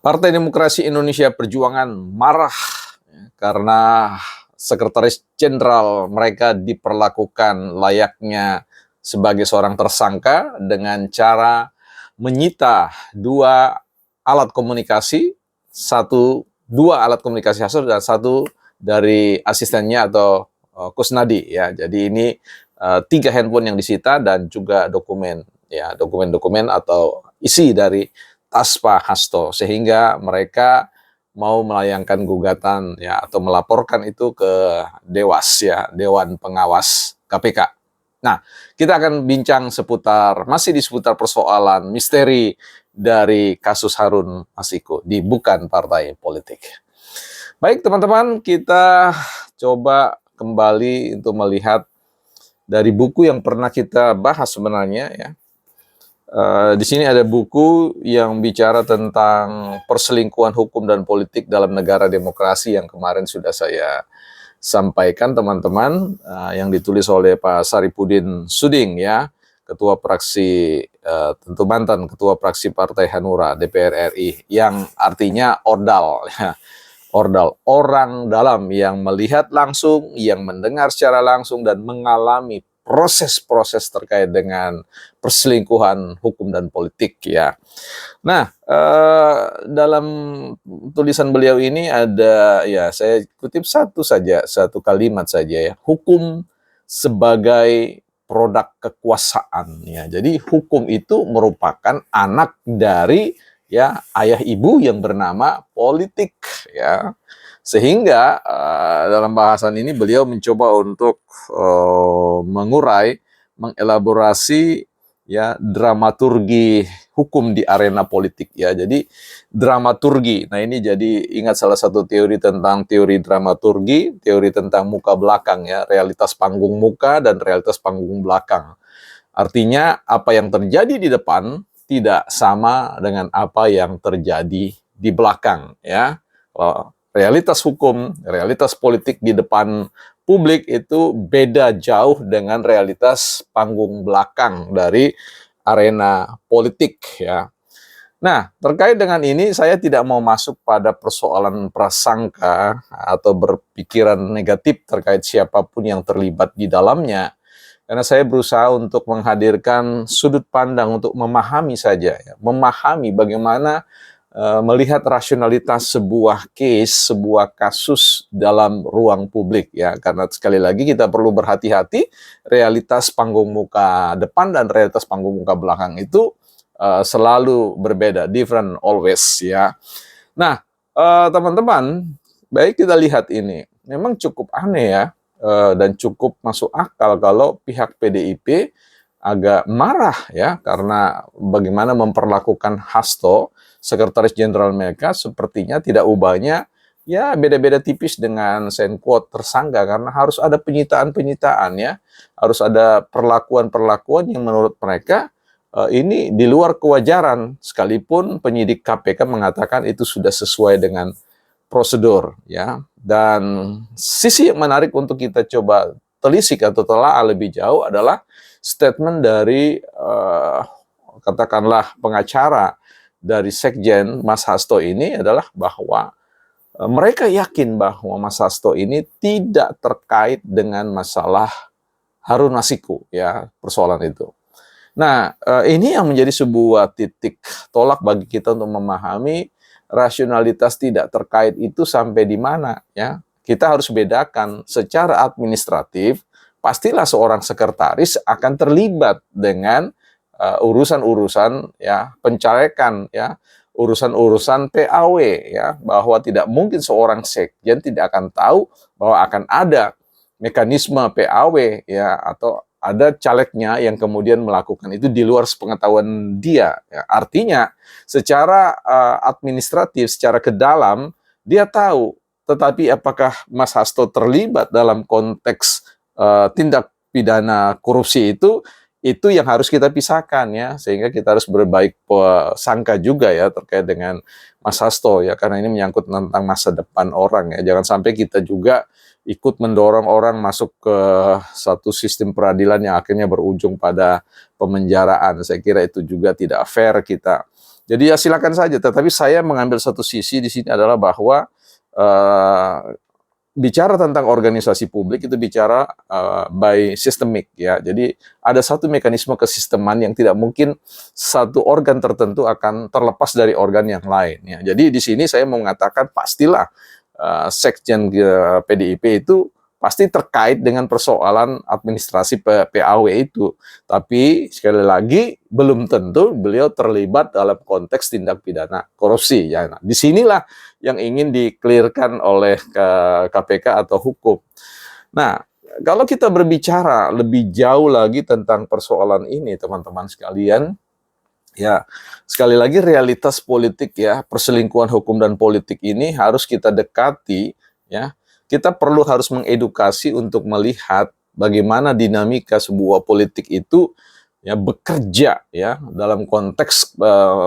Partai Demokrasi Indonesia Perjuangan marah karena Sekretaris Jenderal mereka diperlakukan layaknya sebagai seorang tersangka dengan cara menyita dua alat komunikasi Hasto dan satu dari asistennya atau Kusnadi ya. Jadi ini 3 handphone yang disita dan juga dokumen atau isi dari tas Pak Hasto, sehingga mereka mau melayangkan gugatan ya atau melaporkan itu ke Dewas ya, Dewan Pengawas KPK. Nah, kita akan bincang masih di seputar persoalan misteri dari kasus Harun Masiku di Bukan Partai Politik. Baik teman-teman, kita coba kembali untuk melihat dari buku yang pernah kita bahas sebenarnya ya. Di sini ada buku yang bicara tentang perselingkuhan hukum dan politik dalam negara demokrasi yang kemarin sudah saya sampaikan teman-teman, yang ditulis oleh Pak Saripudin Suding ya, ketua fraksi tentu mantan ketua fraksi Partai Hanura DPR RI, yang artinya ordal ya. Ordal, orang dalam yang melihat langsung, yang mendengar secara langsung dan mengalami proses-proses terkait dengan perselingkuhan hukum dan politik ya. Nah, dalam tulisan beliau ini ada ya, saya kutip satu kalimat saja ya, hukum sebagai produk kekuasaan ya. Jadi hukum itu merupakan anak dari ya ayah ibu yang bernama politik ya. Sehingga dalam bahasan ini beliau mencoba untuk mengelaborasi ya dramaturgi hukum di arena politik ya. Jadi dramaturgi. Nah, ini jadi ingat salah satu teori tentang teori dramaturgi, teori tentang muka belakang ya, realitas panggung muka dan realitas panggung belakang. Artinya apa yang terjadi di depan tidak sama dengan apa yang terjadi di belakang ya. Realitas hukum, realitas politik di depan publik itu beda jauh dengan realitas panggung belakang dari arena politik ya. Nah, terkait dengan ini saya tidak mau masuk pada persoalan prasangka atau berpikiran negatif terkait siapapun yang terlibat di dalamnya. Karena saya berusaha untuk menghadirkan sudut pandang untuk memahami saja, ya. Memahami bagaimana melihat rasionalitas sebuah case, sebuah kasus dalam ruang publik ya. Karena sekali lagi kita perlu berhati-hati, realitas panggung muka depan dan realitas panggung muka belakang itu selalu berbeda, different always ya. Nah, teman-teman, baik kita lihat ini, memang cukup aneh ya. Dan cukup masuk akal kalau pihak PDIP agak marah ya karena bagaimana memperlakukan Hasto, Sekretaris Jenderal mereka, sepertinya tidak ubahnya ya beda-beda tipis dengan quote tersangka, karena harus ada penyitaan-penyitaan ya, harus ada perlakuan-perlakuan yang menurut mereka ini di luar kewajaran, sekalipun penyidik KPK mengatakan itu sudah sesuai dengan prosedur ya. Dan sisi yang menarik untuk kita coba telisik atau telaah lebih jauh adalah statement dari katakanlah pengacara dari Sekjen Mas Hasto ini adalah bahwa mereka yakin bahwa Mas Hasto ini tidak terkait dengan masalah Harun Masiku ya, persoalan itu. Nah, ini yang menjadi sebuah titik tolak bagi kita untuk memahami rasionalitas tidak terkait itu sampai di mana ya. Kita harus bedakan secara administratif, pastilah seorang sekretaris akan terlibat dengan urusan-urusan ya pencalekan ya, urusan-urusan PAW ya, bahwa tidak mungkin seorang sekjen tidak akan tahu bahwa akan ada mekanisme PAW ya, atau ada calegnya yang kemudian melakukan itu di luar sepengetahuan dia. Ya, artinya secara administratif, secara ke dalam, dia tahu. Tetapi apakah Mas Hasto terlibat dalam konteks tindak pidana korupsi itu yang harus kita pisahkan ya. Sehingga kita harus berbaik sangka juga ya terkait dengan Mas Hasto ya. Karena ini menyangkut tentang masa depan orang ya. Jangan sampai kita juga ikut mendorong orang masuk ke satu sistem peradilan yang akhirnya berujung pada pemenjaraan. Saya kira itu juga tidak fair kita Jadi ya silakan saja, tetapi saya mengambil satu sisi di sini adalah bahwa uh, bicara tentang organisasi publik itu bicara by systemic ya. Jadi ada satu mekanisme kesisteman yang tidak mungkin satu organ tertentu akan terlepas dari organ yang lain ya. Jadi di sini saya mau mengatakan pastilah sekjen PDIP itu pasti terkait dengan persoalan administrasi PAW itu. Tapi sekali lagi belum tentu beliau terlibat dalam konteks tindak pidana korupsi ya. Nah, disinilah yang ingin dikelirkan oleh KPK atau hukum. Nah, kalau kita berbicara lebih jauh lagi tentang persoalan ini, teman-teman sekalian, ya sekali lagi realitas politik ya, perselingkuhan hukum dan politik ini harus kita dekati ya. Kita perlu harus mengedukasi untuk melihat bagaimana dinamika sebuah politik itu ya bekerja ya dalam konteks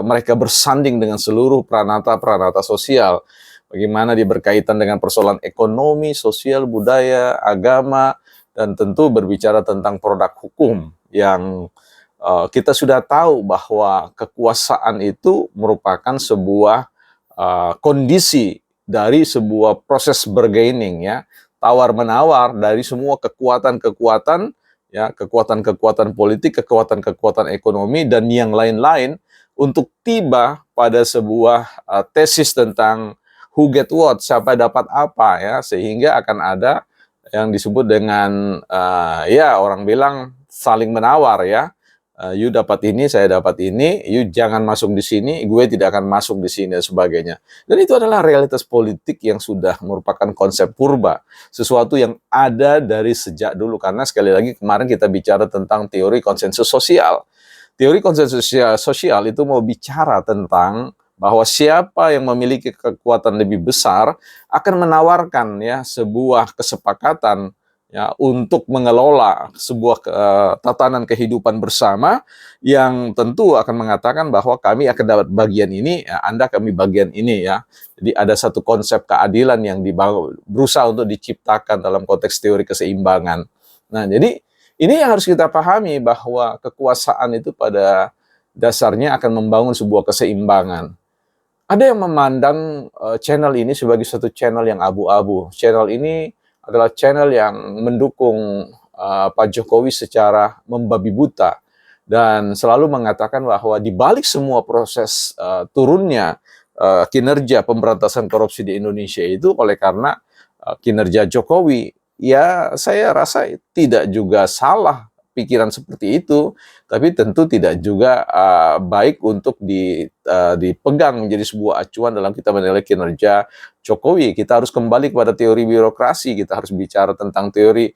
mereka bersanding dengan seluruh pranata-pranata sosial. Bagaimana dia berkaitan dengan persoalan ekonomi, sosial, budaya, agama, dan tentu berbicara tentang produk hukum yang kita sudah tahu bahwa kekuasaan itu merupakan sebuah kondisi dari sebuah proses bargaining ya, tawar-menawar dari semua kekuatan-kekuatan ya, kekuatan-kekuatan politik, kekuatan-kekuatan ekonomi dan yang lain-lain untuk tiba pada sebuah tesis tentang who get what, siapa dapat apa ya, sehingga akan ada yang disebut dengan ya orang bilang saling menawar ya. You dapat ini, saya dapat ini, you jangan masuk di sini, gue tidak akan masuk di sini, dan sebagainya. Dan itu adalah realitas politik yang sudah merupakan konsep purba. Sesuatu yang ada dari sejak dulu. Karena sekali lagi kemarin kita bicara tentang teori konsensus sosial. Teori konsensus sosial itu mau bicara tentang bahwa siapa yang memiliki kekuatan lebih besar akan menawarkan ya sebuah kesepakatan ya untuk mengelola sebuah tatanan kehidupan bersama yang tentu akan mengatakan bahwa kami akan dapat bagian ini, ya, Anda kami bagian ini ya. Jadi ada satu konsep keadilan yang berusaha untuk diciptakan dalam konteks teori keseimbangan. Nah, jadi ini yang harus kita pahami bahwa kekuasaan itu pada dasarnya akan membangun sebuah keseimbangan. Ada yang memandang channel ini sebagai satu channel yang abu-abu. Channel ini adalah channel yang mendukung Pak Jokowi secara membabi buta dan selalu mengatakan bahwa di balik semua proses turunnya kinerja pemberantasan korupsi di Indonesia itu oleh karena kinerja Jokowi. Ya, saya rasa tidak juga salah pikiran seperti itu, tapi tentu tidak juga baik untuk dipegang menjadi sebuah acuan dalam kita menilai kinerja Jokowi. Kita harus kembali kepada teori birokrasi, kita harus bicara tentang teori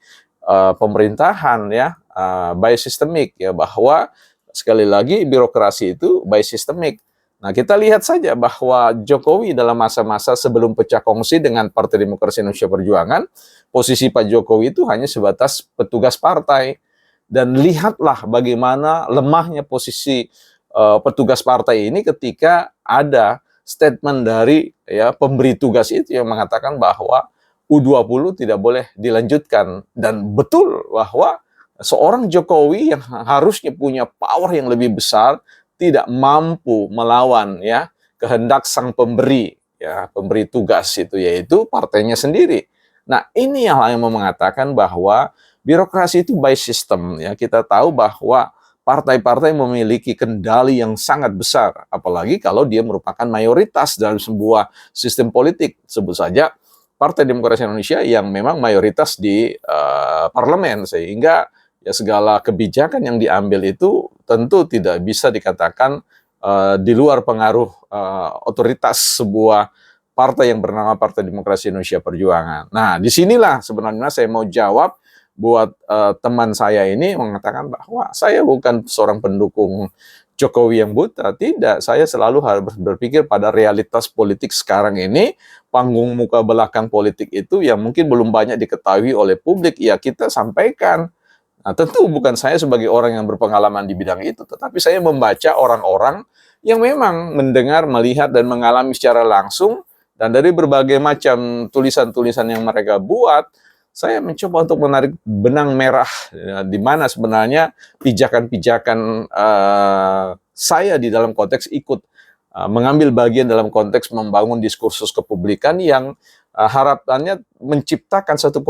pemerintahan ya, by systemic ya, bahwa sekali lagi birokrasi itu by systemic. Nah, kita lihat saja bahwa Jokowi dalam masa-masa sebelum pecah kongsi dengan Partai Demokrasi Indonesia Perjuangan, posisi Pak Jokowi itu hanya sebatas petugas partai. Dan lihatlah bagaimana lemahnya posisi petugas partai ini ketika ada statement dari ya pemberi tugas itu yang mengatakan bahwa U20 tidak boleh dilanjutkan. Dan betul bahwa seorang Jokowi yang harusnya punya power yang lebih besar tidak mampu melawan ya kehendak sang pemberi ya, pemberi tugas itu, yaitu partainya sendiri. Nah, ini yang mau mengatakan bahwa birokrasi itu by system ya. Kita tahu bahwa partai-partai memiliki kendali yang sangat besar, apalagi kalau dia merupakan mayoritas dalam sebuah sistem politik. Sebut saja Partai Demokrasi Indonesia yang memang mayoritas di parlemen, sehingga ya segala kebijakan yang diambil itu tentu tidak bisa dikatakan di luar pengaruh otoritas sebuah partai yang bernama Partai Demokrasi Indonesia Perjuangan. Nah, disinilah sebenarnya saya mau jawab buat teman saya ini mengatakan bahwa saya bukan seorang pendukung Jokowi yang buta. Tidak, saya selalu harus berpikir pada realitas politik sekarang ini, panggung muka belakang politik itu yang mungkin belum banyak diketahui oleh publik, ya kita sampaikan. Nah, tentu bukan saya sebagai orang yang berpengalaman di bidang itu, tetapi saya membaca orang-orang yang memang mendengar, melihat, dan mengalami secara langsung, dan dari berbagai macam tulisan-tulisan yang mereka buat, saya mencoba untuk menarik benang merah ya, di mana sebenarnya pijakan-pijakan saya di dalam konteks ikut mengambil bagian dalam konteks membangun diskursus kepublikan yang harapannya menciptakan satu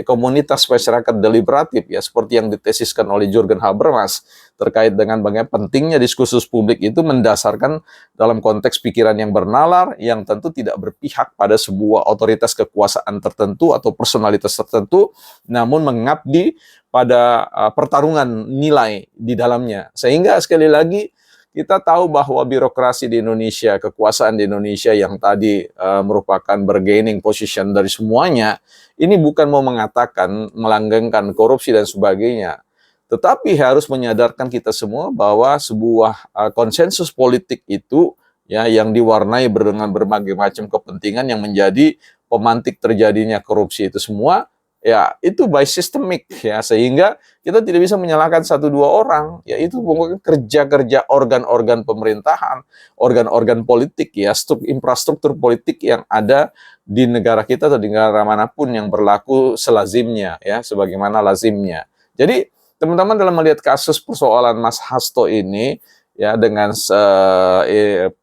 komunitas masyarakat deliberatif ya, seperti yang ditesiskan oleh Jürgen Habermas terkait dengan bagaimana pentingnya diskursus publik itu mendasarkan dalam konteks pikiran yang bernalar, yang tentu tidak berpihak pada sebuah otoritas kekuasaan tertentu atau personalitas tertentu, namun mengabdi pada pertarungan nilai di dalamnya. Sehingga sekali lagi kita tahu bahwa birokrasi di Indonesia, kekuasaan di Indonesia yang tadi merupakan bargaining position dari semuanya, ini bukan mau mengatakan melanggengkan korupsi dan sebagainya, tetapi harus menyadarkan kita semua bahwa sebuah konsensus politik itu ya yang diwarnai dengan berbagai macam kepentingan yang menjadi pemantik terjadinya korupsi itu semua. Ya, itu by systemic ya, sehingga kita tidak bisa menyalahkan satu dua orang, ya itu pokoknya kerja-kerja organ-organ pemerintahan, organ-organ politik ya, infrastruktur politik yang ada di negara kita atau di negara manapun yang berlaku selazimnya ya, sebagaimana lazimnya. Jadi, teman-teman dalam melihat kasus persoalan Mas Hasto ini ya dengan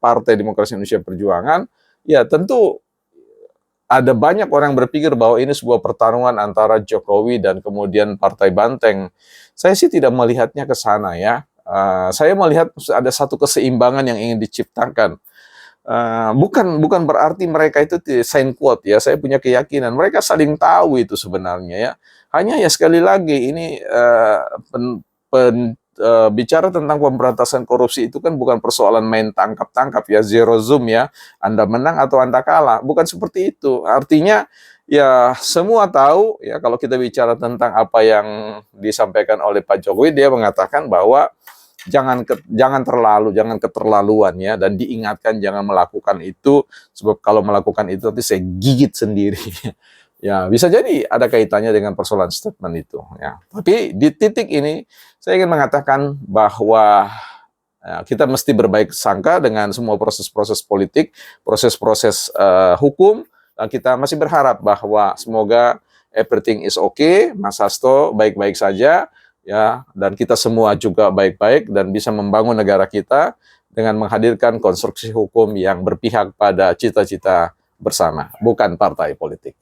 Partai Demokrasi Indonesia Perjuangan, ya tentu ada banyak orang berpikir bahwa ini sebuah pertarungan antara Jokowi dan kemudian Partai Banteng. Saya sih tidak melihatnya ke sana ya. Saya melihat ada satu keseimbangan yang ingin diciptakan. Bukan berarti mereka itu sign quote ya. Saya punya keyakinan mereka saling tahu itu sebenarnya ya. Hanya ya sekali lagi ini bicara tentang pemberantasan korupsi itu kan bukan persoalan main tangkap-tangkap ya, zero zoom ya, Anda menang atau Anda kalah, bukan seperti itu. Artinya ya semua tahu ya, kalau kita bicara tentang apa yang disampaikan oleh Pak Jokowi, dia mengatakan bahwa jangan keterlaluan ya, dan diingatkan jangan melakukan itu, sebab kalau melakukan itu nanti saya gigit sendiri. Ya, bisa jadi ada kaitannya dengan persoalan statement itu. Ya. Tapi di titik ini, saya ingin mengatakan bahwa ya, kita mesti berbaik sangka dengan semua proses-proses politik, proses-proses hukum. Dan kita masih berharap bahwa semoga everything is okay, Mas Hasto baik-baik saja, ya, dan kita semua juga baik-baik dan bisa membangun negara kita dengan menghadirkan konstruksi hukum yang berpihak pada cita-cita bersama, bukan partai politik.